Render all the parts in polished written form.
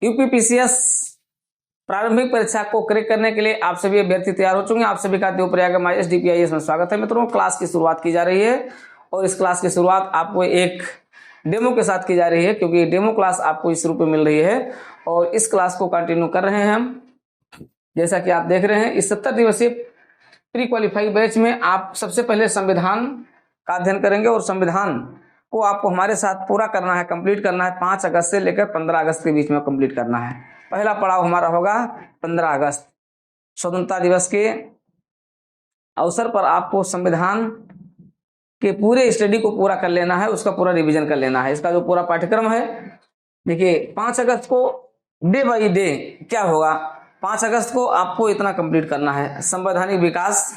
UPPCS प्रारंभिक परीक्षा को क्रैक करने के लिए आप सभी अभ्यर्थी तैयार हो चुके हैं। आप सभी का देवप्रयाग आईएएस डीपीआईएस में स्वागत है मित्रों। क्लास की शुरुआत की जा रही है और इस क्लास की शुरुआत आपको एक डेमो के साथ की जा रही है, क्योंकि डेमो क्लास आपको इस रूप में मिल रही है और इस क्लास को कंटिन्यू कर रहे हैं हम। जैसा कि आप देख रहे हैं, इस 70 दिवसीय प्री क्वालिफाई बैच में आप सबसे पहले संविधान का अध्ययन करेंगे और संविधान को आपको हमारे साथ पूरा करना है, कंप्लीट करना है। 5 अगस्त से लेकर 15 अगस्त के बीच में कंप्लीट करना है। पहला पड़ाव हमारा होगा 15 अगस्त, स्वतंत्रता दिवस के अवसर पर आपको संविधान के पूरे स्टडी को पूरा कर लेना है, उसका पूरा रिवीजन कर लेना है। इसका जो पूरा पाठ्यक्रम है, देखिए 5 अगस्त को डे बाई डे क्या होगा। 5 अगस्त को आपको इतना कंप्लीट करना है। संवैधानिक विकास,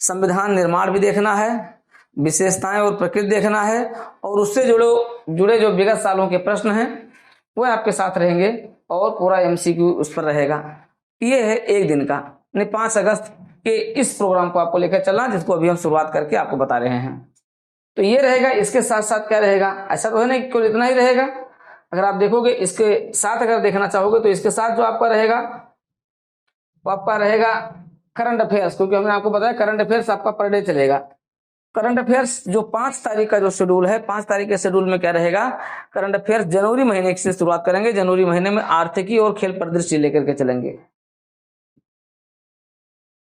संविधान निर्माण भी देखना है, विशेषताएं और प्रकृति देखना है और उससे जुड़े जो विगत सालों के प्रश्न हैं वह आपके साथ रहेंगे और पूरा एमसीक्यू उस पर रहेगा। ये है एक दिन का, 5 अगस्त के इस प्रोग्राम को आपको लेकर चलना, जिसको अभी हम शुरुआत करके आपको बता रहे हैं। तो ये रहेगा। इसके साथ साथ क्या रहेगा, ऐसा तो है नहीं केवल इतना ही रहेगा। अगर आप देखोगे इसके साथ, अगर देखना चाहोगे तो इसके साथ जो आपका रहेगा वो आपका रहेगा करंट अफेयर्स, क्योंकि हमने आपको बताया करंट अफेयर्स आपका पर डे चलेगा। करंट अफेयर्स जो 5 तारीख का जो शेड्यूल है, 5 तारीख के शेड्यूल में क्या रहेगा, करंट अफेयर्स जनवरी महीने से शुरुआत करेंगे। जनवरी महीने में आर्थिकी और खेल परिदृश्य लेकर के चलेंगे।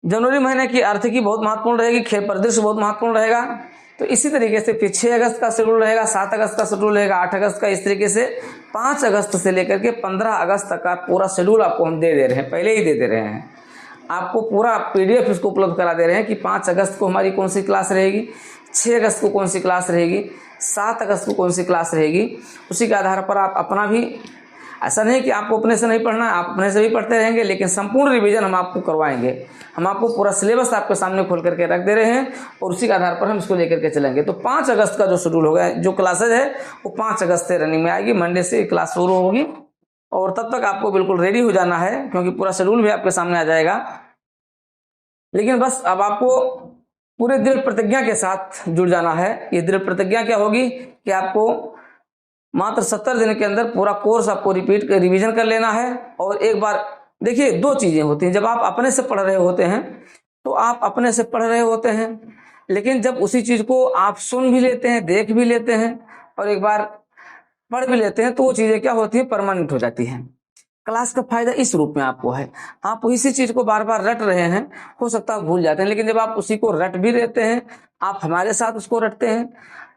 जनवरी महीने की आर्थिकी बहुत महत्वपूर्ण रहेगी, खेल परिदृश्य बहुत महत्वपूर्ण रहेगा। तो इसी तरीके से फिर 6 अगस्त का शेड्यूल रहेगा, 7 अगस्त का शेड्यूल रहेगा, 8 अगस्त का। इस तरीके से 5 अगस्त से लेकर के 15 अगस्त तक का पूरा शेड्यूल आपको हम दे रहे हैं, पहले ही दे रहे हैं। आपको पूरा पीडीएफ इसको उपलब्ध करा दे रहे हैं कि 5 अगस्त को हमारी कौन सी क्लास रहेगी, 6 अगस्त को कौन सी क्लास रहेगी, 7 अगस्त को कौन सी क्लास रहेगी। उसी के आधार पर आप अपना भी, ऐसा नहीं कि आपको अपने से नहीं पढ़ना है, आप अपने से भी पढ़ते रहेंगे, लेकिन संपूर्ण रिवीजन हम आपको करवाएंगे। हम आपको पूरा सिलेबस आपके सामने खोल करके रख दे रहे हैं और उसी के आधार पर हम इसको लेकर के चलेंगे। तो 5 अगस्त का जो शेड्यूल होगा, जो क्लासेज है वो 5 अगस्त से रनिंग में आएगी। मंडे से क्लास शुरू होगी और तब तक आपको बिल्कुल रेडी हो जाना है, क्योंकि पूरा शेड्यूल भी आपके सामने आ जाएगा। लेकिन बस अब आपको पूरे दृढ़ प्रतिज्ञा के साथ जुड़ जाना है। ये दृढ़ प्रतिज्ञा क्या होगी कि आपको मात्र 70 दिन के अंदर पूरा कोर्स आपको रिवीजन कर लेना है। और एक बार देखिए, 2 चीजें होती हैं। जब आप अपने से पढ़ रहे होते हैं तो आप अपने से पढ़ रहे होते हैं, लेकिन जब उसी चीज को आप सुन भी लेते हैं, देख भी लेते हैं और एक बार पढ़ भी लेते हैं, तो वो चीजें क्या होती है, परमानेंट हो जाती हैं। क्लास का फायदा इस रूप में आपको है, आप इसी चीज को बार बार रट रहे हैं, हो सकता है भूल जाते हैं, लेकिन जब आप उसी को रट भी लेते हैं, आप हमारे साथ उसको रटते हैं,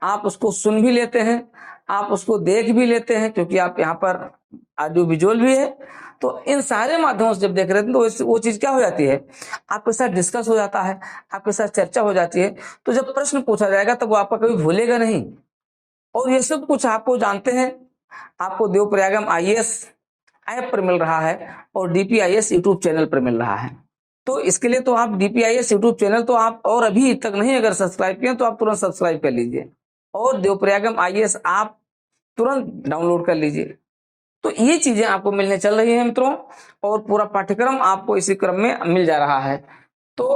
आप उसको सुन भी लेते हैं, आप उसको देख भी लेते हैं, क्योंकि आप यहाँ पर ऑडियो विजुअल भी है। तो इन सारे माध्यमों से जब देख रहे हैं तो वो चीज क्या हो जाती है, आपके साथ डिस्कस हो जाता है, आपके साथ चर्चा हो जाती है। तो जब प्रश्न पूछा जाएगा तब वो आपका कभी भूलेगा नहीं। और ये सब कुछ आपको जानते हैं, आपको देवप्रयागम आईएएस ऐप पर मिल रहा है और डीपीआईएस यूट्यूब चैनल पर मिल रहा है। तो इसके लिए तो आप डीपीआईएस यूट्यूब चैनल तो आप और अभी तक नहीं अगर सब्सक्राइब किए तो आप तुरंत सब्सक्राइब कर लीजिए और देवप्रयागम आईएएस आप तुरंत डाउनलोड कर लीजिए। तो ये चीजें आपको मिलने चल रही हैं मित्रों, और पूरा पाठ्यक्रम आपको इसी क्रम में मिल जा रहा है। तो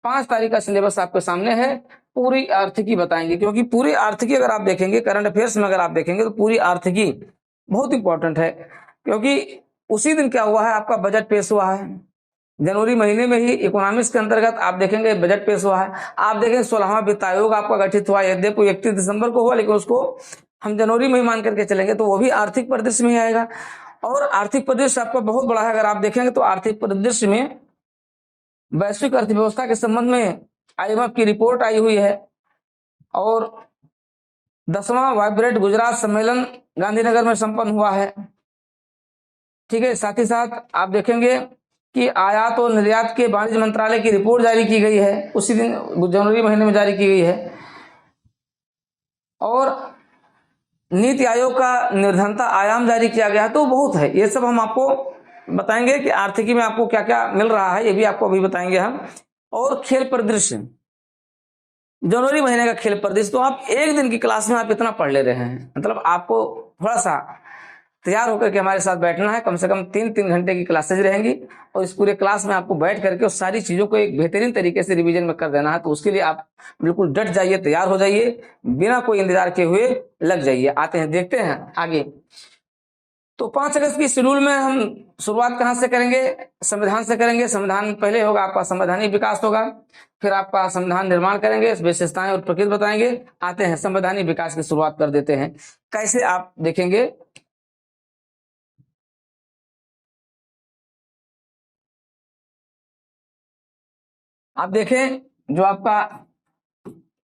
5 तारीख का सिलेबस आपके सामने है। पूरी आर्थिकी बताएंगे, क्योंकि पूरी आर्थिकी अगर आप देखेंगे, करंट अफेयर्स में अगर आप देखेंगे तो पूरी आर्थिकी बहुत इंपॉर्टेंट है, क्योंकि उसी दिन क्या हुआ है, आपका बजट पेश हुआ है। जनवरी महीने में ही इकोनॉमिक्स के अंतर्गत आप देखेंगे बजट पेश हुआ है। आप देखेंगे 16वां वित्त आयोग आपका गठित हुआ, यद्यपि 31 दिसंबर को हुआ, लेकिन उसको हम जनवरी में ही मान करके चलेंगे, तो वो भी आर्थिक परिदृश्य में ही आएगा। और आर्थिक परिदृश्य आपका बहुत बड़ा है। अगर आप देखेंगे तो आर्थिक परिदृश्य में वैश्विक अर्थव्यवस्था के संबंध में आईएमएफ की रिपोर्ट आई हुई है और 10वां वाइब्रेंट गुजरात सम्मेलन गांधीनगर में संपन्न हुआ है। ठीक है, साथ ही साथ आप देखेंगे कि आयात और निर्यात के वाणिज्य मंत्रालय की रिपोर्ट जारी की गई है, उसी दिन जनवरी महीने में जारी की गई है। और नीति आयोग का निर्धनता आयाम जारी किया गया। तो बहुत है, ये सब हम आपको बताएंगे कि आर्थिकी में आपको क्या क्या मिल रहा है, ये भी आपको अभी बताएंगे हम। और खेल परिदृश्य, जनवरी महीने का खेल परिदृश्य, तो आप एक दिन की क्लास में आप इतना पढ़ ले रहे हैं, मतलब आपको थोड़ा सा तैयार होकर के हमारे साथ बैठना है। कम से कम 3-3 घंटे की क्लासेज रहेंगी और इस पूरे क्लास में आपको बैठ करके उस सारी चीजों को एक बेहतरीन तरीके से रिवीजन में कर देना है। तो उसके लिए आप बिल्कुल डट जाइए, तैयार हो जाइए, बिना कोई इंतजार किए हुए लग जाइए। आते हैं, देखते हैं आगे। तो 5 अगस्त की शेड्यूल में हम शुरुआत कहाँ से करेंगे? संविधान से करेंगे। संविधान पहले होगा आपका संवैधानिक विकास होगा, फिर आपका संविधान निर्माण करेंगे, विशेषताएं और प्रकृति बताएंगे। आते हैं संवैधानिक विकास की शुरुआत कर देते हैं। कैसे आप देखेंगे, आप देखें जो आपका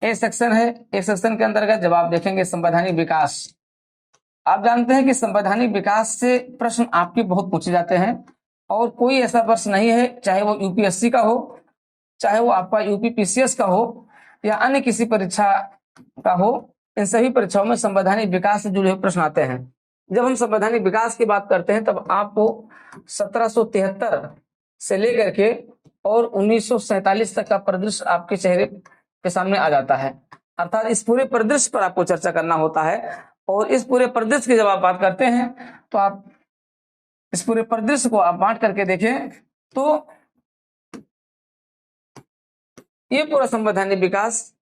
ए सेक्शन है, ए सेक्शन के अंतर्गत जब आप देखेंगे संवैधानिक विकास, आप जानते हैं कि संवैधानिक विकास से प्रश्न आपके बहुत पूछे जाते हैं और कोई ऐसा प्रश्न नहीं है, चाहे वो यूपीएससी का हो, चाहे वो आपका यूपीपीसीएस का हो या अन्य किसी परीक्षा का हो, इन सभी परीक्षाओं में संवैधानिक विकास से जुड़े हुए प्रश्न आते हैं। जब हम संवैधानिक विकास की बात करते हैं तब आपको 1773 से लेकर के और 1947 तक का परिदृश्य आपके चेहरे के सामने आ जाता है, अर्थात इस पूरे परिदृश्य पर आपको चर्चा करना होता है। और इस पूरे परिदृश्य की जब आप बात करते हैं तो आप इस पूरे परिदृश्य को आप बांट करके देखें तो ये पूरा संवैधानिक विकास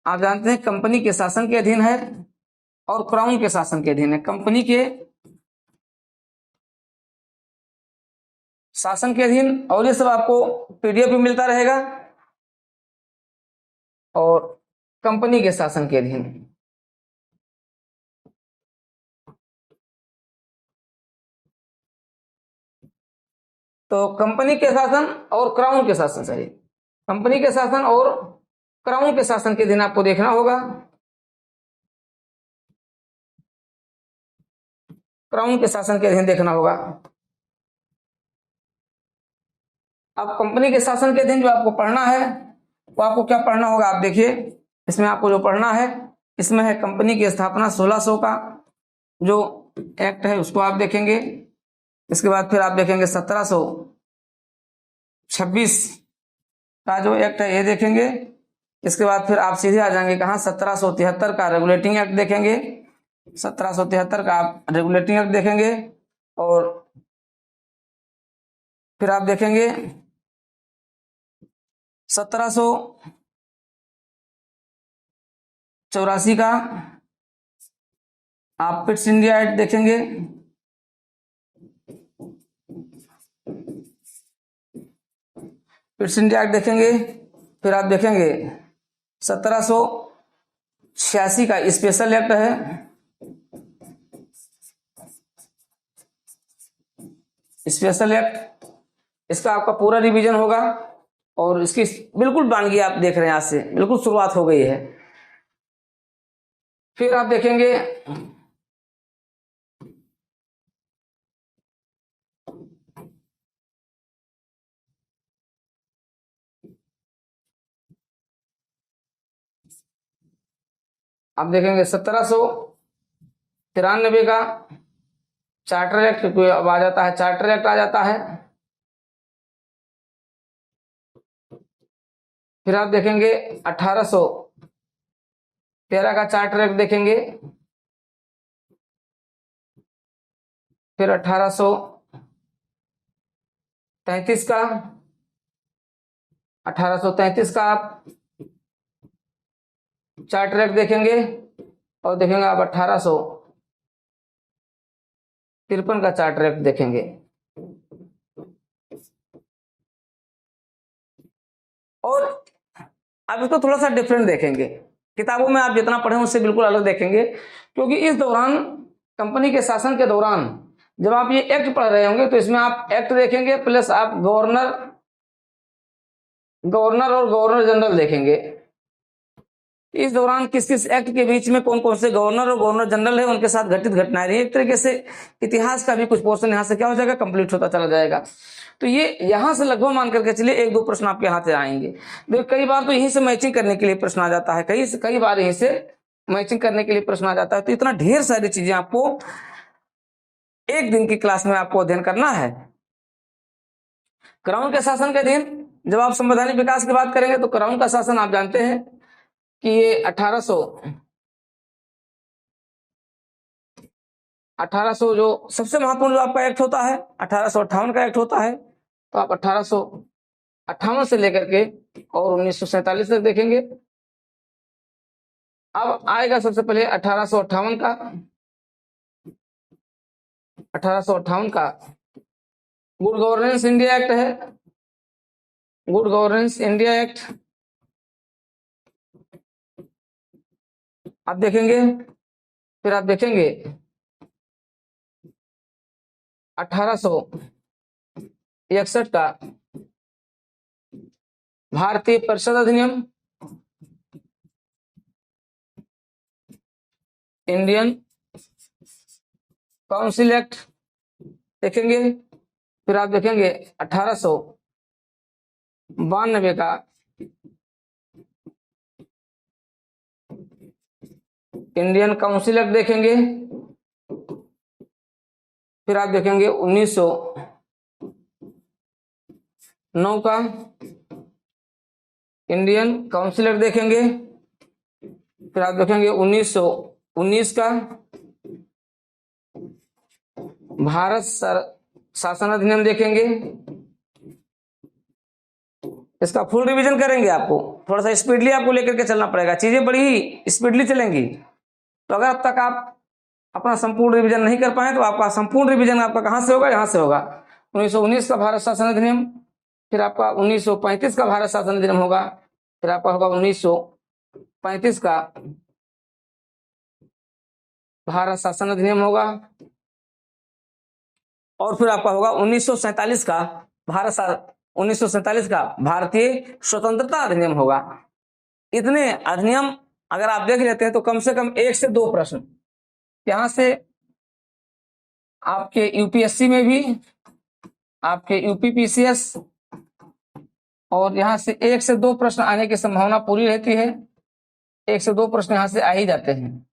आप जानते हैं कंपनी के शासन के अधीन है और क्राउन के शासन के अधीन है। कंपनी के शासन के अधीन, और ये सब आपको पीडीएफ भी मिलता रहेगा, और कंपनी के शासन के अधीन। तो कंपनी के शासन और क्राउन के शासन, सही, कंपनी के शासन और क्राउन के शासन के अधीन आपको देखना होगा। क्राउन के शासन के अधीन देखना होगा। अब कंपनी के शासन के अधीन जो आपको पढ़ना है वो आपको क्या पढ़ना होगा, आप देखिए इसमें आपको जो पढ़ना है, इसमें है कंपनी की स्थापना 1600 का जो एक्ट है उसको आप देखेंगे। इसके बाद फिर आप देखेंगे 1726 का जो एक्ट है ये देखेंगे। इसके बाद फिर आप सीधे आ जाएंगे कहाँ, 1773 का रेगुलेटिंग एक्ट देखेंगे। 1773 का आप रेगुलेटिंग एक्ट देखेंगे और फिर आप देखेंगे 1784 का आप पिट्स इंडिया एक्ट देखेंगे। पिट्स इंडिया एक्ट देखेंगे। फिर आप देखेंगे 1786 का स्पेशल एक्ट है। स्पेशल एक्ट, इसका आपका पूरा रिवीजन होगा और इसकी बिल्कुल वानगी आप देख रहे हैं, आज से बिल्कुल शुरुआत हो गई है। फिर आप देखेंगे आप देखेंगे 1793 का चार्टर एक्ट अब आ जाता है, चार्टर एक्ट आ जाता है। फिर आप देखेंगे 1813 का चार्टर एक्ट देखेंगे। फिर 1833 का 1833 का आप चार्टर एक्ट देखेंगे और देखेंगे आप 1853 का चार्टर एक्ट देखेंगे। और आप इसको थोड़ा सा डिफरेंट देखेंगे, किताबों में आप जितना पढ़े उससे बिल्कुल अलग देखेंगे, क्योंकि इस दौरान कंपनी के शासन के दौरान जब आप ये एक्ट पढ़ रहे होंगे तो इसमें आप एक्ट देखेंगे प्लस आप गवर्नर और गवर्नर जनरल देखेंगे। इस दौरान किस किस एक्ट के बीच में कौन कौन से गवर्नर और गवर्नर जनरल है, उनके साथ घटित घटनाएं रही। एक तरीके से इतिहास का भी कुछ पोर्शन यहाँ से क्या हो जाएगा, कंप्लीट होता चला जाएगा। तो ये यहाँ से लगभग मान करके चलिए 1-2 प्रश्न आपके हाथ से आएंगे। देखो कई बार तो यहीं से मैचिंग करने के लिए प्रश्न आ जाता है, कई बार यहीं से मैचिंग करने के लिए प्रश्न आ जाता है। तो इतना ढेर सारी चीजें आपको एक दिन की क्लास में आपको अध्ययन करना है। क्राउन के शासन के अधीन जब आप संवैधानिक विकास की बात करेंगे तो क्राउन का शासन आप जानते हैं कि ये 1800 जो सबसे महत्वपूर्ण जो आपका एक्ट होता है 1858 का एक्ट होता है। तो आप 1858 से लेकर के और 1947 तक देखेंगे। अब आएगा सबसे पहले 1858 का, 1858 का गुड गवर्नेंस इंडिया एक्ट है, गुड गवर्नेंस इंडिया एक्ट। आप देखेंगे, फिर आप देखेंगे 1861 का भारतीय परिषद अधिनियम, इंडियन काउंसिल एक्ट देखेंगे। फिर आप देखेंगे 1892 का इंडियन काउंसिल एक्ट देखेंगे। फिर आप देखेंगे 1909 का इंडियन काउंसिल एक्ट देखेंगे। फिर आप देखेंगे 1919 का भारत शासन अधिनियम देखेंगे। इसका फुल रिवीजन करेंगे, आपको थोड़ा सा स्पीडली आपको लेकर के चलना पड़ेगा, चीजें बड़ी ही स्पीडली चलेंगी। तो अगर अब तक आप अपना संपूर्ण रिवीजन नहीं कर पाए तो आपका संपूर्ण रिवीजन आपका कहां से होगा, यहां से होगा। 1919 का भारत शासन अधिनियम, फिर आपका 1935 का भारत शासन अधिनियम होगा, फिर आपका होगा 1935 का भारत शासन अधिनियम होगा, और फिर आपका होगा 1947 का 1947 का भारतीय स्वतंत्रता अधिनियम होगा। इतने अधिनियम अगर आप देख लेते हैं तो कम से कम 1 से 2 प्रश्न यहां से आपके यूपीएससी में भी, आपके यूपीपीसीएस, और यहां से 1 से 2 प्रश्न आने की संभावना पूरी रहती है। 1 से 2 प्रश्न यहां से आ ही जाते हैं,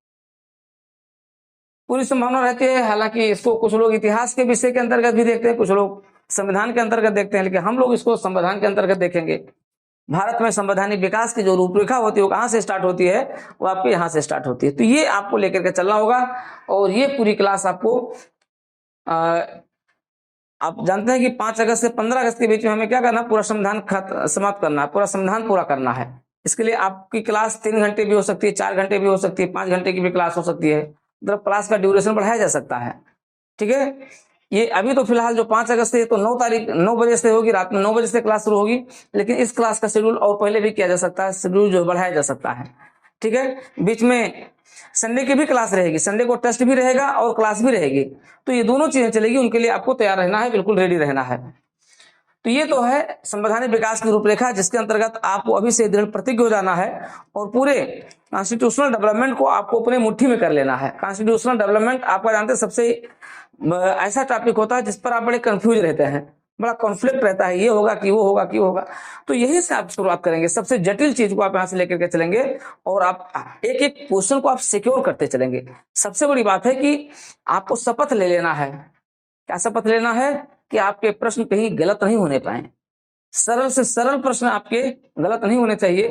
पूरी संभावना रहती है। हालांकि इसको कुछ लोग इतिहास के विषय के अंतर्गत भी देखते हैं, कुछ लोग संविधान के अंतर्गत देखते हैं, लेकिन हम लोग इसको संविधान के अंतर्गत देखेंगे। भारत में संवैधानिक विकास की जो रूपरेखा होती है वो कहां से स्टार्ट होती है, वो आपके यहां से स्टार्ट होती है। तो ये आपको लेकर के चलना होगा, और ये पूरी क्लास आपको आप जानते हैं कि 5 अगस्त से 15 अगस्त के बीच में हमें क्या करना, पूरा संविधान समाप्त करना है, पूरा संविधान पूरा करना है। इसके लिए आपकी क्लास 3 घंटे भी हो सकती है, 4 घंटे भी हो सकती है, 5 घंटे की भी क्लास हो सकती है, मतलब क्लास का ड्यूरेशन बढ़ाया जा सकता है। ठीक है, ये अभी तो फिलहाल जो 5 अगस्त है तो 9 बजे से होगी, रात में 9 बजे से क्लास शुरू होगी, लेकिन इस क्लास का शेड्यूल और पहले भी किया जा सकता है, शेड्यूल जो बढ़ाया जा सकता है। ठीक है, बीच में संडे की भी क्लास रहेगी, संडे को टेस्ट भी रहेगा और क्लास भी रहेगी, तो ये दोनों चीजें चलेगी, उनके लिए आपको तैयार रहना है, बिल्कुल रेडी रहना है। तो ये तो है संवैधानिक विकास की रूपरेखा, जिसके अंतर्गत आपको अभी से दृढ़ प्रतिज्ञ हो जाना है और पूरे कॉन्स्टिट्यूशनल डेवलपमेंट को आपको अपने मुट्ठी में कर लेना है। कॉन्स्टिट्यूशनल डेवलपमेंट आपका जानते हैं सबसे ऐसा टॉपिक होता है जिस पर आप बड़े कंफ्यूज रहते हैं, बड़ा कॉन्फ्लिक्ट रहता है, ये होगा कि वो होगा कि वो होगा। तो यही से आप शुरुआत करेंगे, सबसे जटिल चीज को आप यहां से लेकर के चलेंगे और आप एक एक क्वेश्चन को आप सिक्योर करते चलेंगे। सबसे बड़ी बात है कि आपको शपथ ले लेना है। क्या शपथ लेना है? कि आपके प्रश्न कहीं गलत नहीं होने पाए, सरल से सरल प्रश्न आपके गलत नहीं होने चाहिए।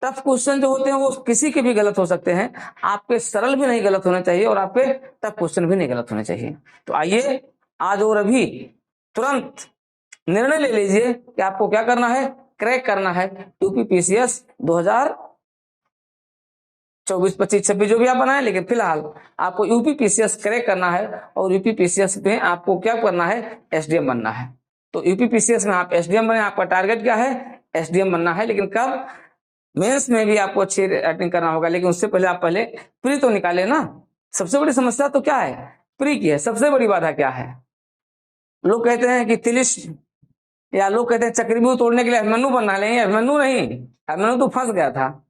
टफ क्वेश्चन जो होते हैं वो किसी के भी गलत हो सकते हैं, आपके सरल भी नहीं गलत होने चाहिए और आपके टफ क्वेश्चन भी नहीं गलत होने चाहिए। तो आइए आज और अभी तुरंत निर्णय ले लीजिए कि आपको क्या करना है, क्रैक करना है यूपीपीसीएस 2024, 25, 26 जो भी आप बनाए, लेकिन फिलहाल आपको यूपीपीसीएस क्रैक करना है और यूपीपीसीएस में आपको क्या करना है, एसडीएम बनना है। तो यूपीपीसीएस में आप एसडीएम बने, आपका टारगेट क्या है, एसडीएम बनना है। लेकिन कब, मेंस में भी आपको अच्छी राइटिंग करना होगा, लेकिन उससे पहले आप पहले प्री तो निकाले ना। सबसे बड़ी समस्या तो क्या है, प्री की है। सबसे बड़ी बाधा क्या है, लोग कहते हैं कि तिलिश, या लोग कहते हैं चक्रव्यूह तोड़ने के लिए अभिमन्यु बनना है, लेकिन अभिमन्यु नहीं, अभिमन्यु तो फंस गया था।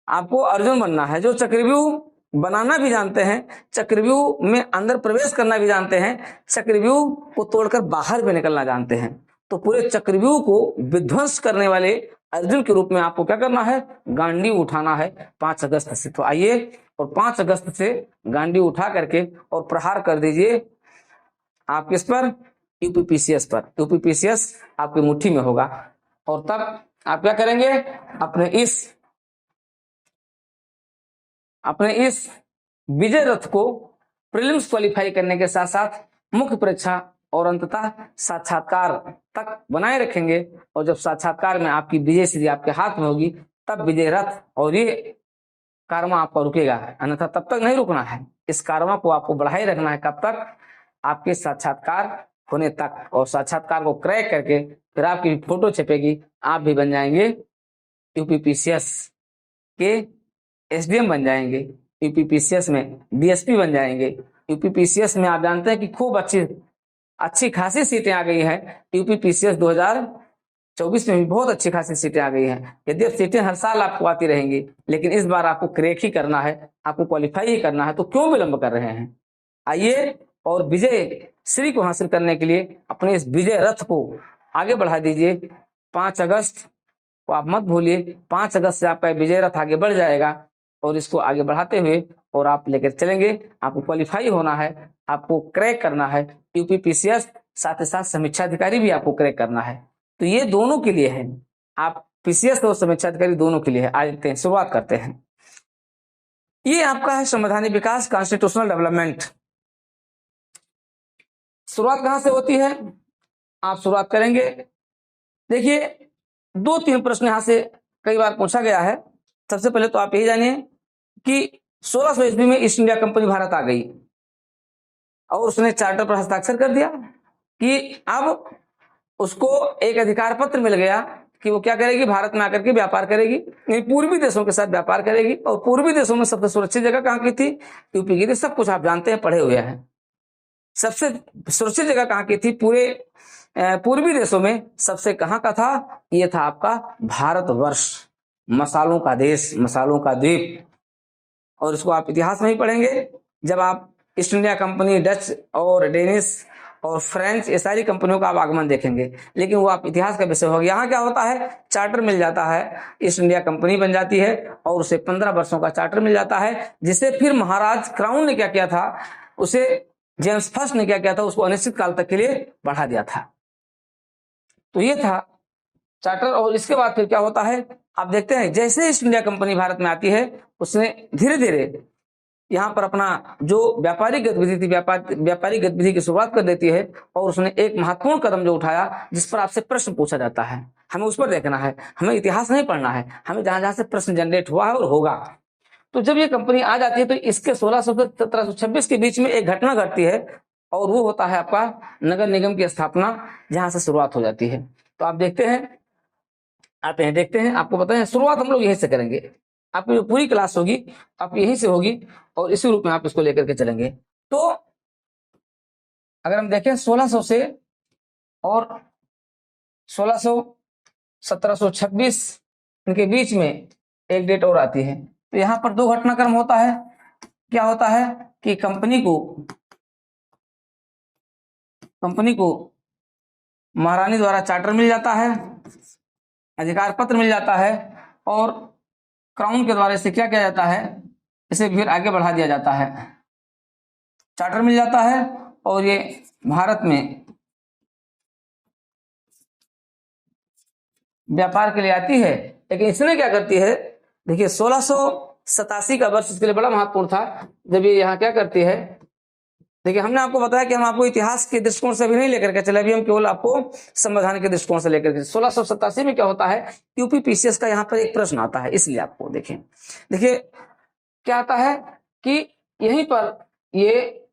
आपको अर्जुन बनना है, जो चक्रव्यूह बनाना भी जानते हैं, चक्रव्यूह में अंदर प्रवेश करना भी जानते हैं, चक्रव्यूह को तोड़कर बाहर भी निकलना जानते हैं। तो पूरे चक्रव्यूह को विध्वंस करने वाले अर्जुन के रूप में आपको क्या करना है, गांडीव उठाना है 5 अगस्त से। तो आइए और 5 अगस्त से गांडीव उठा करके और प्रहार कर दीजिए आप किस पर, यूपीपीसीएस पर। यूपीपीसीएस आपकी मुट्ठी में होगा और तब आप क्या करेंगे, अपने इस विजय रथ को प्रीलिम्स क्वालिफाई करने के साथ साथ मुख्य परीक्षा और अंततः साक्षात्कार तक बनाए रखेंगे। और जब साक्षात्कार में आपकी विजय सीधी आपके हाथ में होगी, तब विजय रथ और ये कारवां आपका रुकेगा, अन्यथा तब तक नहीं रुकना है। इस कारवां को आपको बढ़ाए रखना है, कब तक, आपके साक्षात्कार होने तक, और साक्षात्कार को क्रैक करके फिर आपकी फोटो छपेगी, आप भी बन जाएंगे यूपीपीसीएस के एसडीएम बन जाएंगे, यूपीपीसीएस में डीएसपी बन जाएंगे। यूपीपीसीएस में आप जानते हैं कि खूब अच्छी खासी सीटें आ गई हैं। यूपीपीसीएस 2024 में भी बहुत अच्छी खासी सीटें आ गई हैं। यदि सीटें हर साल आपको आती रहेंगी, लेकिन इस बार आपको क्रैक ही करना है, आपको क्वालिफाई ही करना है, तो क्यों विलंब कर रहे हैं? आइए और विजय श्री को हासिल करने के लिए अपने इस विजय रथ को आगे बढ़ा दीजिए। 5 अगस्त को आप मत भूलिए, 5 अगस्त से आपका विजय रथ आगे बढ़ जाएगा, और इसको आगे बढ़ाते हुए और आप लेकर चलेंगे। आपको क्वालिफाई होना है, आपको क्रैक करना है यूपीपीसीएस, साथ ही साथ समीक्षा अधिकारी भी आपको क्रैक करना है। तो ये दोनों के लिए है, आप पीसीएस और समीक्षा अधिकारी दोनों के लिए है। आज शुरुआत करते हैं। ये आपका है संवैधानिक विकास, कॉन्स्टिट्यूशनल डेवलपमेंट। शुरुआत कहां से होती है? आप शुरुआत करेंगे, देखिए 2-3 प्रश्न यहां से कई बार पूछा गया है। सबसे पहले तो आप यही जानिए कि 1600 ईस्वी में ईस्ट इंडिया कंपनी भारत आ गई और उसने चार्टर पर हस्ताक्षर कर दिया कि अब उसको एक अधिकार पत्र मिल गया कि वो क्या करेगी, भारत में आकर के व्यापार करेगी, पूर्वी देशों के साथ व्यापार करेगी। और पूर्वी देशों में सबसे सुरक्षित जगह कहाँ की थी? यूपी की थी। सब कुछ आप जानते हैं, पढ़े हुए हैं। सबसे सुरक्षित जगह कहाँ की थी? पूरे पूर्वी देशों में सबसे कहाँ का था? ये था आपका भारतवर्ष, मसालों का देश, मसालों का द्वीप। और इसको आप इतिहास में ही पढ़ेंगे जब आप ईस्ट इंडिया कंपनी, डच और डेनिश और फ्रेंच, ये सारी कंपनियों का आप आगमन देखेंगे, लेकिन वो आप इतिहास का विषय होगा। यहाँ क्या होता है? चार्टर मिल जाता है, ईस्ट इंडिया कंपनी बन जाती है और उसे 15 वर्षों का चार्टर मिल जाता है, जिसे फिर महाराज क्राउन ने क्या किया था, उसे जेम्स फर्स्ट ने क्या किया था, उसको अनिश्चित काल तक के लिए बढ़ा दिया था। तो ये था चार्टर। और इसके बाद फिर क्या होता है, आप देखते हैं जैसे ईस्ट इंडिया कंपनी भारत में आती है, उसने धीरे धीरे यहाँ पर अपना जो व्यापारिक गतिविधि थी, व्यापारिक गतिविधि की शुरुआत कर देती है। और उसने एक महत्वपूर्ण कदम जो उठाया, जिस पर आपसे प्रश्न पूछा जाता है, हमें उस पर देखना है, हमें इतिहास नहीं पढ़ना है, हमें जहां जहां से प्रश्न जनरेट हुआ है और होगा। तो जब ये कंपनी आ जाती है तो इसके 1600 से 1726 के बीच में एक घटना घटती है, और वो होता है आपका नगर निगम की स्थापना, जहां से शुरुआत हो जाती है। तो आप देखते हैं, आते हैं, देखते हैं, आपको बताएं शुरुआत हम लोग यहीं से करेंगे। आपकी जो पूरी क्लास होगी आप यहीं से होगी और इसी रूप में आप इसको लेकर के चलेंगे। तो अगर हम देखें 1600 से और 1600 1726 इनके बीच में एक डेट और आती है। तो यहाँ पर 2 घटनाक्रम होता है। क्या होता है कि कंपनी को महारानी द्वारा चार्टर मिल जाता है, अधिकार पत्र मिल जाता है, और क्राउन के द्वारा इसे क्या किया जाता है, इसे फिर आगे बढ़ा दिया जाता है। चार्टर मिल जाता है और ये भारत में व्यापार के लिए आती है। लेकिन इसने क्या करती है, देखिए 1687 का वर्ष इसके लिए बड़ा महत्वपूर्ण था, जब ये यहाँ क्या करती है। देखिए हमने आपको बताया कि हम आपको इतिहास के दृष्टिकोण से भी नहीं लेकर के चले, अभी हम केवल आपको संविधान के दृष्टिकोण से लेकर के। 1687 में क्या होता है, यूपीपीसीएस का यहाँ पर एक प्रश्न आता है, इसलिए आपको देखिए क्या आता है कि यहीं पर ये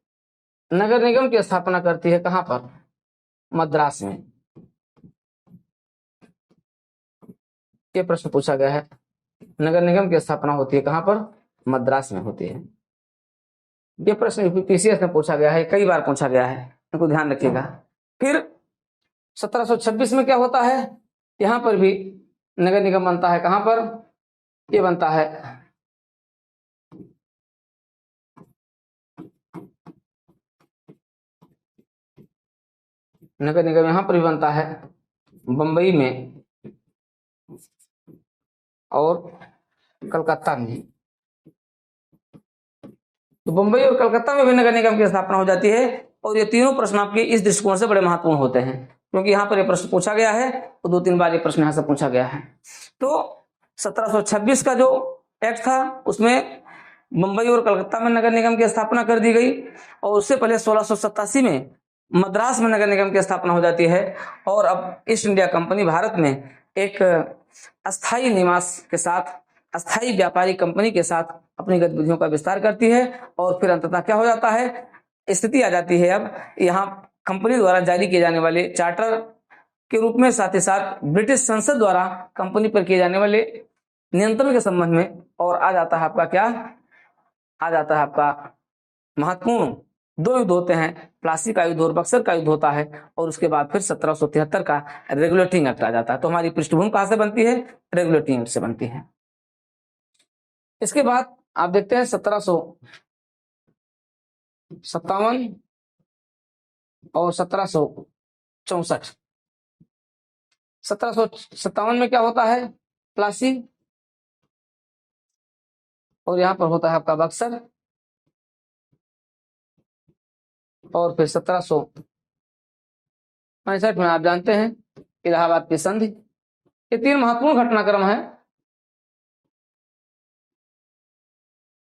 नगर निगम की स्थापना करती है। कहां पर? मद्रास में। ये प्रश्न पूछा गया है, नगर निगम की स्थापना होती है कहां पर? मद्रास में होती है। ये प्रश्न यूपीपीसीएस में पूछा गया है, कई बार पूछा गया है, इनको ध्यान रखिएगा। फिर 1726 में क्या होता है, यहां पर भी नगर निगम बनता है। कहां पर? ये बनता है नगर निगम, यहां पर भी बनता है बंबई में और कलकत्ता में। तो बंबई और कलकत्ता में भी नगर निगम की स्थापना हो जाती है। और ये तीनों प्रश्न आपके इस दृष्टिकोण से बड़े महत्वपूर्ण होते हैं, क्योंकि यहाँ पर ये प्रश्न पूछा गया है, तो 2-3 बार ये प्रश्न यहाँ से पूछा गया है। तो 1726 का जो एक्ट था, उसमें बंबई और कलकत्ता में नगर निगम की स्थापना कर दी गई। और उससे पहले 1687 में मद्रास में नगर निगम की स्थापना हो जाती है। और अब ईस्ट इंडिया कंपनी भारत में एक अस्थायी निवास के साथ, अस्थायी व्यापारी कंपनी के साथ अपनी गतिविधियों का विस्तार करती है। और फिर अंततः क्या हो जाता है, स्थिति आ जाती है अब यहाँ कंपनी द्वारा जारी किए जाने वाले चार्टर के रूप में, साथ ही साथ ब्रिटिश संसद द्वारा कंपनी पर किए जाने वाले नियंत्रण के संबंध में, और आ जाता है आपका क्या, आ जाता है आपका महत्वपूर्ण दो युद्ध होते हैं, प्लासी का युद्ध और बक्सर का युद्ध होता है, और उसके बाद फिर 1773 का रेगुलेटिंग एक्ट आ जाता है। तो हमारी पृष्ठभूमि कहां से बनती है, रेगुलेटिंग एक्ट से बनती है। इसके बाद आप देखते हैं 1757 और 1764। 1757 में क्या होता है, प्लासी, और यहां पर होता है आपका बक्सर, और फिर 1765 में आप जानते हैं इलाहाबाद की संधि। ये तीन महत्वपूर्ण घटनाक्रम है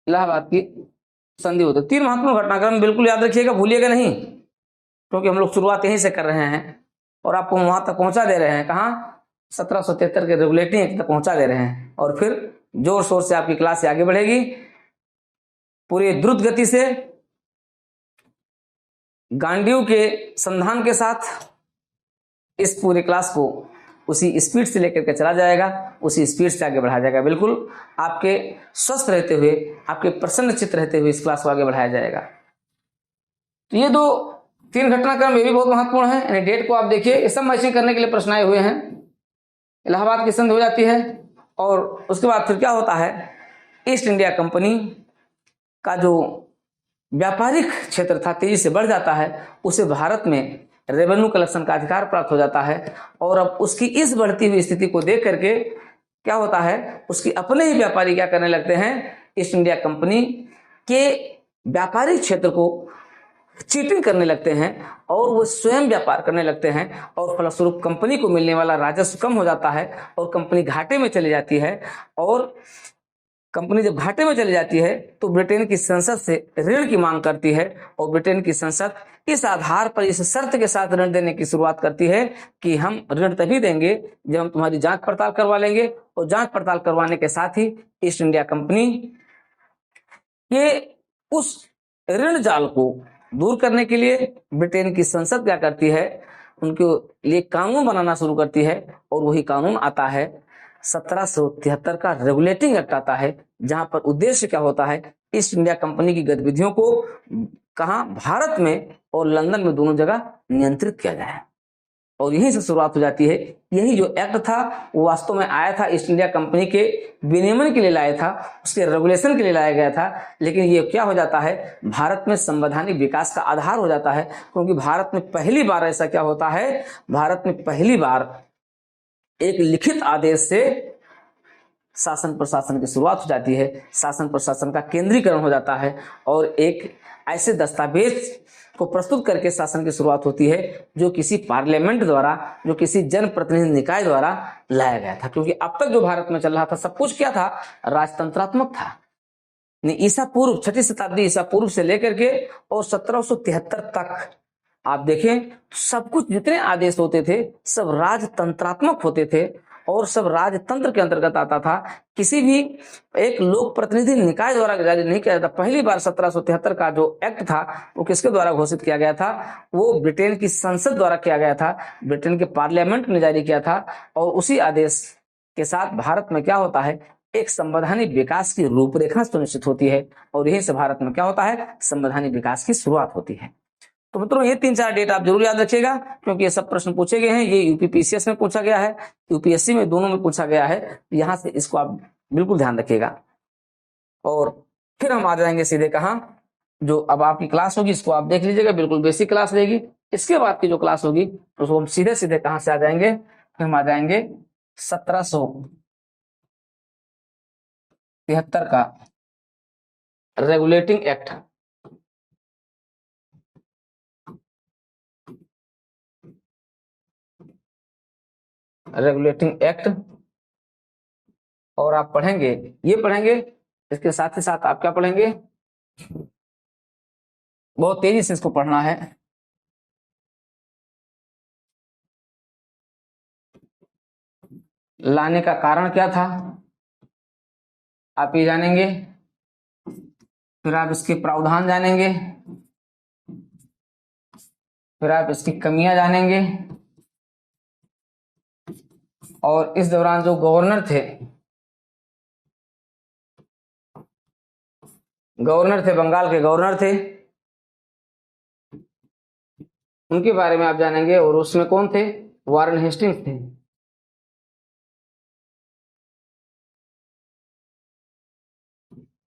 इलाहाबाद की संधि होती है। तीन महत्वपूर्ण घटनाक्रम बिल्कुल याद रखिएगा, भूलिएगा नहीं, क्योंकि हम लोग शुरुआत यहीं से कर रहे हैं और आपको वहां तक पहुंचा दे रहे हैं। कहां, 1773 के रेगुलेटिंग एक्ट तक पहुंचा दे रहे हैं, और फिर जोर शोर से आपकी क्लास आगे बढ़ेगी पूरी द्रुत गति से, गांडीव के संधान के साथ। इस पूरी क्लास को उसी स्पीड से लेकर के चला जाएगा, उसी स्पीड से आगे बढ़ाया जाएगा। बिल्कुल आपके स्वस्थ रहते हुए, आपके प्रसन्न चित्त रहते हुए इस क्लास को आगे बढ़ाया जाएगा। तो ये दो तीन घटनाक्रम ये भी बहुत महत्वपूर्ण है, यानी डेट को आप देखिए, ये सब मैचिंग करने के लिए प्रश्न आए हुए हैं। इलाहाबाद की संधि हो जाती है, और उसके बाद फिर क्या होता है, ईस्ट इंडिया कंपनी का जो व्यापारिक क्षेत्र था तेजी से बढ़ जाता है, उसे भारत में रेवेन्यू कलेक्शन का अधिकार प्राप्त हो जाता है। और अब उसकी इस बढ़ती हुई स्थिति को देख करके क्या होता है, उसकी अपने ही व्यापारी क्या करने लगते हैं, ईस्ट इंडिया कंपनी के व्यापारिक क्षेत्र को चीटिंग करने लगते हैं, और वो स्वयं व्यापार करने लगते हैं, और फलस्वरूप कंपनी को मिलने वाला राजस्व कम हो जाता है, और कंपनी घाटे में चली जाती है। और कंपनी जब घाटे में चली जाती है तो ब्रिटेन की संसद से ऋण की मांग करती है, और ब्रिटेन की संसद इस आधार पर, इस शर्त के साथ ऋण देने की शुरुआत करती है कि हम ऋण तभी देंगे जब हम तुम्हारी जांच पड़ताल करवा लेंगे, और जांच पड़ताल करवाने के साथ ही ईस्ट इंडिया कंपनी के उस ऋण जाल को दूर करने के लिए ब्रिटेन की संसद क्या करती है, उनके लिए कानून बनाना शुरू करती है। और वही कानून आता है 1773 का रेगुलेटिंग एक्ट आता है, जहां पर उद्देश्य क्या होता है, ईस्ट इंडिया कंपनी की गतिविधियों को कहां, भारत में और लंदन में दोनों जगह नियंत्रित किया जाए। और यहीं से शुरुआत हो जाती है। यही जो एक्ट था वो वास्तव में आया था ईस्ट इंडिया कंपनी के विनियमन के लिए लाया था, उसके रेगुलेशन के लिए लाया गया था, लेकिन ये क्या हो जाता है, भारत में संवैधानिक विकास का आधार हो जाता है। क्योंकि भारत में पहली बार ऐसा क्या होता है, भारत में पहली बार एक लिखित आदेश से शासन प्रशासन की शुरुआत हो जाती है, शासन प्रशासन का केंद्रीकरण हो जाता है, और एक ऐसे दस्तावेज को प्रस्तुत करके शासन की शुरुआत होती है जो किसी पार्लियामेंट द्वारा, जो किसी जनप्रतिनिधि निकाय द्वारा लाया गया था। क्योंकि अब तक जो भारत में चल रहा था सब कुछ क्या था, राजतंत्रात्मक था। ईसा पूर्व 6वीं शताब्दी ईसा पूर्व से लेकर के और 1773 तक आप देखें सब कुछ, जितने आदेश होते थे सब राजतंत्रात्मक होते थे, और सब राजतंत्र के अंतर्गत आता था। किसी भी एक लोक प्रतिनिधि निकाय द्वारा जारी नहीं किया जाता। पहली बार 1773 का जो एक्ट था वो किसके द्वारा घोषित किया गया था, वो ब्रिटेन की संसद द्वारा किया गया था, ब्रिटेन के पार्लियामेंट ने जारी किया था। और उसी आदेश के साथ भारत में क्या होता है, एक संवैधानिक विकास की रूपरेखा सुनिश्चित होती है, और यही से भारत में क्या होता है, संवैधानिक विकास की शुरुआत होती है। तो मित्रों ये 3-4 डेट आप जरूर याद रखिएगा, क्योंकि ये सब प्रश्न पूछे गए हैं। ये यूपीपीसीएस में पूछा गया है, यूपीएससी में, दोनों में पूछा गया है। यहां से इसको आप बिल्कुल ध्यान रखिएगा। और फिर हम आ जाएंगे सीधे कहां, जो अब आपकी क्लास होगी इसको आप देख लीजिएगा, बिल्कुल बेसिक क्लास रहेगी। इसके बाद की जो क्लास होगी उसको हम सीधे सीधे कहां से आ जाएंगे, फिर हम आ जाएंगे 1773 का रेगुलेटिंग एक्ट। रेगुलेटिंग एक्ट, और आप पढ़ेंगे, ये पढ़ेंगे, इसके साथ ही साथ आप क्या पढ़ेंगे, बहुत तेजी से इसको पढ़ना है। लाने का कारण क्या था आप ये जानेंगे, फिर आप इसके प्रावधान जानेंगे, फिर आप इसकी कमियां जानेंगे, और इस दौरान जो गवर्नर थे, बंगाल के गवर्नर थे, उनके बारे में आप जानेंगे। और उसमें कौन थे? वारेन हेस्टिंग्स थे।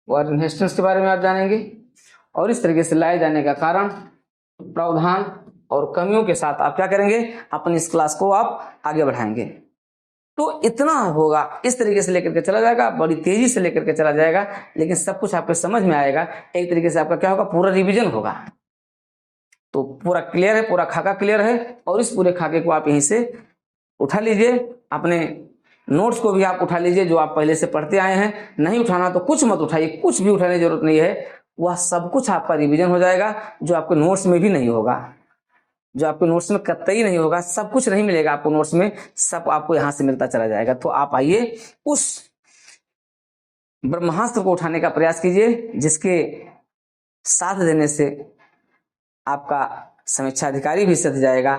वारेन हेस्टिंग्स के बारे में आप जानेंगे। और इस तरीके से लाए जाने का कारण, प्रावधान और कमियों के साथ आप क्या करेंगे? अपनी इस क्लास को आप आगे बढ़ाएंगे। तो इतना होगा, इस तरीके से लेकर के चला जाएगा, बड़ी तेजी से लेकर के चला जाएगा, लेकिन सब कुछ आपको समझ में आएगा। एक तरीके से आपका क्या होगा? पूरा रिवीजन होगा। तो पूरा क्लियर है, पूरा खाका क्लियर है। और इस पूरे खाके को आप यहीं से उठा लीजिए, अपने नोट्स को भी आप उठा लीजिए जो आप पहले से पढ़ते आए हैं। नहीं उठाना तो कुछ मत उठाइए, कुछ भी उठाने की जरूरत नहीं है। वह सब कुछ आपका रिवीजन हो जाएगा, जो आपके नोट्स में भी नहीं होगा, जो आपके नोट्स में कतई नहीं होगा। सब कुछ नहीं मिलेगा आपको नोट्स में, सब आपको यहां से मिलता चला जाएगा। तो आप आइए, उस ब्रह्मास्त्र को उठाने का प्रयास कीजिए, जिसके साथ देने से आपका समीक्षा अधिकारी भी सध जाएगा,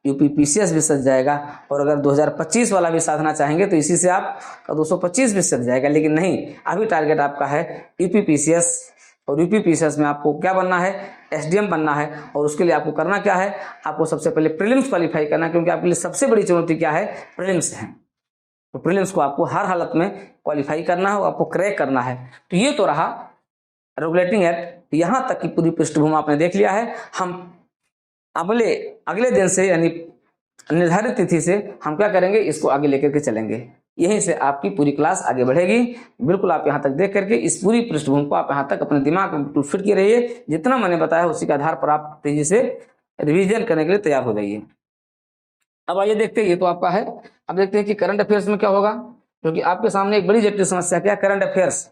यूपीपीसीएस भी सध जाएगा। और अगर 2025 वाला भी साधना चाहेंगे तो इसी से आप 225 भी सध जाएगा। लेकिन नहीं, अभी टारगेट आपका है यूपीपीसीएस। और यूपीपीसीएस में आपको क्या बनना है? एसडीएम बनना है। और उसके लिए आपको करना क्या है? आपको सबसे पहले प्रीलिम्स क्वालिफाई करना है, क्योंकि आपके लिए सबसे बड़ी चुनौती क्या है? प्रीलिम्स है। तो प्रीलिम्स को आपको हर हालत में क्वालिफाई करना है, आपको क्रैक करना है। तो ये तो रहा रेगुलेटिंग एक्ट। यहां तक की पूरी पृष्ठभूमि आपने देख लिया है। हम अगले दिन से, यानी निर्धारित तिथि से हम क्या करेंगे? इसको आगे लेकर के चलेंगे। यहीं से आपकी पूरी क्लास आगे बढ़ेगी। बिल्कुल आप यहां तक देख करके इस पूरी पृष्ठभूमि को आप यहां तक अपने दिमाग में फिट किए रहिए। जितना मैंने बताया उसी के आधार पर आप तेजी से रिवीजन करने के लिए तैयार हो जाइए। अब आइए देखते हैं, ये तो आपका है। अब देखते हैं कि करंट अफेयर्स में क्या होगा, क्योंकि आपके सामने एक बड़ी जटिल समस्या क्या? Current affairs.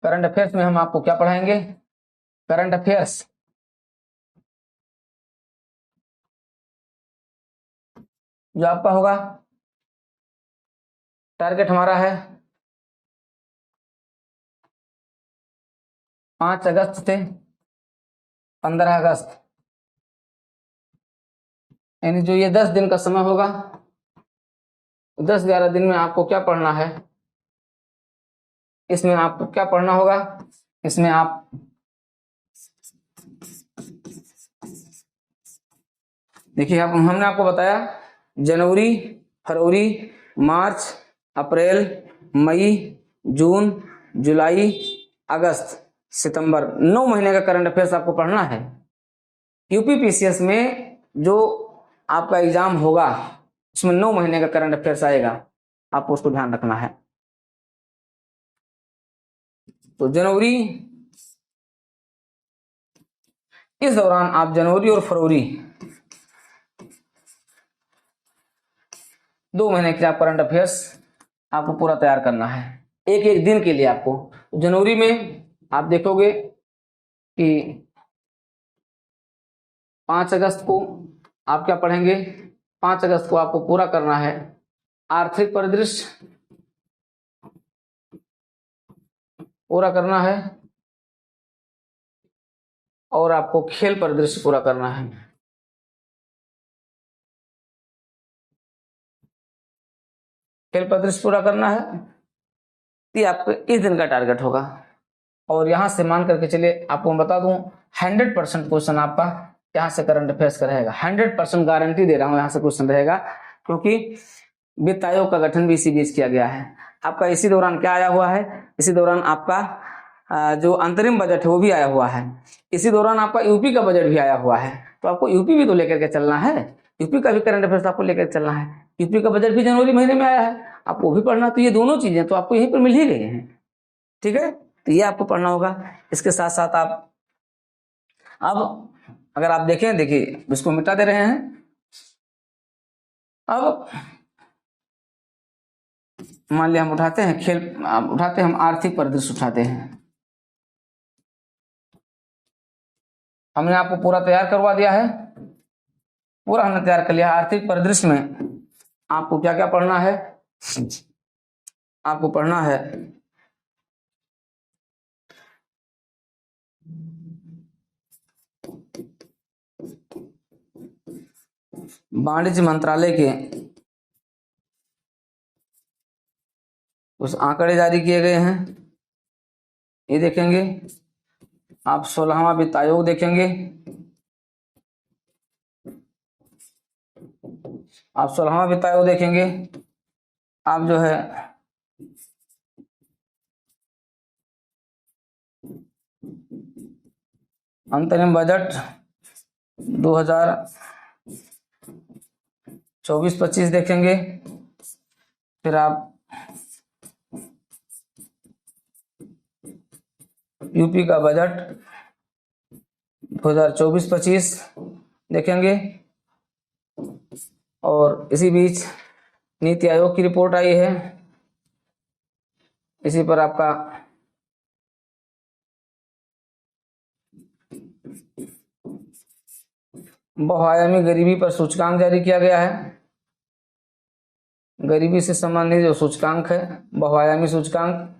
करंट अफेयर्स में हम आपको क्या पढ़ाएंगे? करंट अफेयर्स जो आपका होगा, टारगेट हमारा है 5 अगस्त से 15 अगस्त, यानी जो ये 10 दिन का समय होगा, 10-11 दिन में आपको क्या पढ़ना है? इसमें आपको क्या पढ़ना होगा? इसमें आप देखिए, हमने आपको बताया जनवरी, फरवरी, मार्च, अप्रैल, मई, जून, जुलाई, अगस्त, सितंबर, 9 महीने का करंट अफेयर्स आपको पढ़ना है। यूपीपीसीएस में जो आपका एग्जाम होगा उसमें 9 महीने का करंट अफेयर्स आएगा, आपको उसको ध्यान रखना है। तो जनवरी, इस दौरान आप जनवरी और फरवरी 2 महीने के आप करंट अफेयर्स आपको पूरा तैयार करना है, एक एक दिन के लिए आपको। जनवरी में आप देखोगे कि 5 अगस्त को आप क्या पढ़ेंगे? 5 अगस्त को आपको पूरा करना है आर्थिक परिदृश्य, पूरा करना है, और आपको खेल परिदृश्य पूरा करना है। खेल परिदृश्य पूरा करना है, ये आपके इस दिन का टारगेट होगा। और यहां से मान करके चलिए, आपको मैं बता दूं 100% क्वेश्चन आपका यहां से करंट अफेयर्स का रहेगा। 100% गारंटी दे रहा हूं, यहां से क्वेश्चन रहेगा, क्योंकि वित्त आयोग का गठन भी इसी बीच किया गया है। आपका इसी दौरान क्या आया हुआ है? इसी दौरान आपका जो अंतरिम बजट है वो भी आया हुआ है। इसी दौरान आपका यूपी का बजट भी आया हुआ है। तो आपको यूपी भी तो लेकर के चलना है, यूपी का भी करंट अफेयर्स आपको लेकर चलना है। यूपी का बजट भी जनवरी महीने में आया है, आपको भी पढ़ना। तो ये दोनों चीजें तो आपको यहीं पर मिल ही गई हैं, ठीक है। तो ये आपको पढ़ना होगा। इसके साथ साथ आप अब अगर आप देखें, देखिए इसको मिटा दे रहे हैं। अब मान लिया हम उठाते हैं खेल, उठाते हैं हम आर्थिक परिदृश्य उठाते हैं। हमने आपको पूरा तैयार करवा दिया है, पूरा हमने तैयार कर लिया। आर्थिक परिदृश्य में आपको क्या क्या पढ़ना है? आपको पढ़ना है वाणिज्य मंत्रालय के कुछ आंकड़े जारी किए गए हैं, ये देखेंगे। आप 16वां वित्त आयोग देखेंगे, आप 16वां वित्त आयोग देखेंगे। आप जो है अंतरिम बजट 2024-25 देखेंगे। फिर आप यूपी का बजट 2024-25 देखेंगे। और इसी बीच नीति आयोग की रिपोर्ट आई है, इसी पर आपका बहुआयामी गरीबी पर सूचकांक जारी किया गया है। गरीबी से संबंधित जो सूचकांक है, बहुआयामी सूचकांक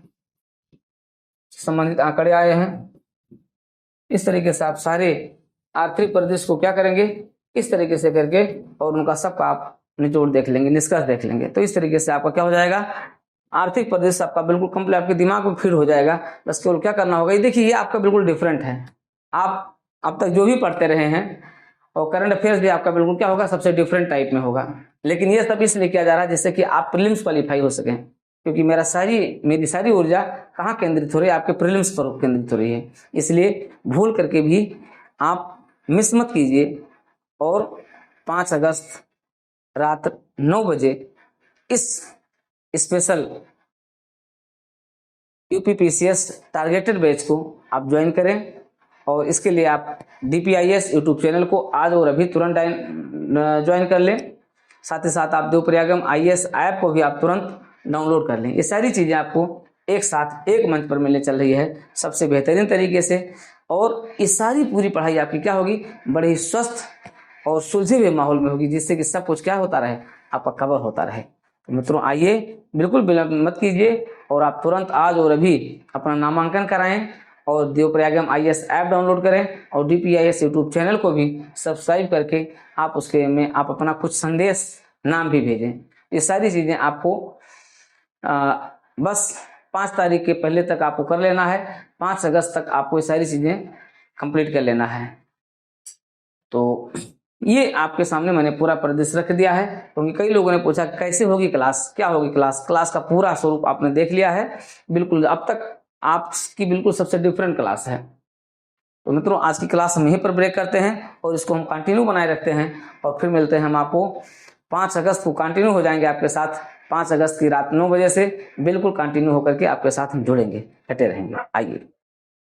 संबंधित आंकड़े आए हैं। इस तरीके से आप सारे आर्थिक परिदृश्य को क्या करेंगे, इस तरीके से करके, और उनका सबका आप निचोड़ देख लेंगे, निष्कर्ष देख लेंगे। तो इस तरीके से आपका क्या हो जाएगा, आर्थिक परिदृश्य आपका बिल्कुल कंप्लीट आपके दिमाग में फिट हो जाएगा। बस केवल क्या करना होगा, ये देखिए ये आपका बिल्कुल डिफरेंट है। आप अब तक जो भी पढ़ते रहे हैं और करंट अफेयर्स भी आपका बिल्कुल क्या होगा, सबसे डिफरेंट टाइप में होगा। लेकिन ये सब इसलिए किया जा रहा है जिससे कि आप प्रीलिम्स क्वालिफाई हो सकें, क्योंकि मेरी सारी ऊर्जा कहाँ केंद्रित हो रही है, आपके प्रीलिम्स पर केंद्रित हो रही है। इसलिए भूल करके भी आप मिस मत कीजिए। और 5 अगस्त रात 9 बजे इस स्पेशल यूपीपीसीएस टारगेटेड बैच को आप ज्वाइन करें। और इसके लिए आप DPIS यूट्यूब चैनल को आज और अभी तुरंत ज्वाइन कर लें। साथ ही साथ आप देवप्रयागम IAS ऐप को भी आप तुरंत डाउनलोड कर लें। ये सारी चीज़ें आपको एक साथ एक मंच पर मिलने चल रही है सबसे बेहतरीन तरीके से। और ये सारी पूरी पढ़ाई आपकी क्या होगी, बड़े ही स्वस्थ और सुलझे हुए माहौल में होगी, जिससे कि सब कुछ क्या होता रहे, आपका कवर होता रहे। तो मित्रों आइए, बिल्कुल विलंब मत कीजिए और आप तुरंत आज और अभी अपना नामांकन कराएं और देवप्रयागम IAS ऐप डाउनलोड करें और DPIS यूट्यूब चैनल को भी सब्सक्राइब करके आप उसके में आप अपना कुछ संदेश, नाम भी भेजें। ये सारी चीज़ें आपको बस 5 तारीख के पहले तक आपको कर लेना है। 5 अगस्त तक आपको ये सारी चीज़ें कंप्लीट कर लेना है। तो ये आपके सामने मैंने पूरा परिदृश्य रख दिया है, क्योंकि कई लोगों ने पूछा कैसे होगी क्लास, क्या होगी क्लास। क्लास का पूरा स्वरूप आपने देख लिया है बिल्कुल, अब तक आपकी बिल्कुल सबसे डिफरेंट क्लास है। तो मित्रों आज की क्लास हम यहीं पर ब्रेक करते हैं और इसको हम कंटिन्यू बनाए रखते हैं और फिर मिलते हैं हम आपको 5 अगस्त को। कंटिन्यू हो जाएंगे आपके साथ 5 अगस्त की रात 9 बजे से, बिल्कुल कंटिन्यू होकर के आपके साथ हम जुड़ेंगे, डटे रहेंगे। आइए।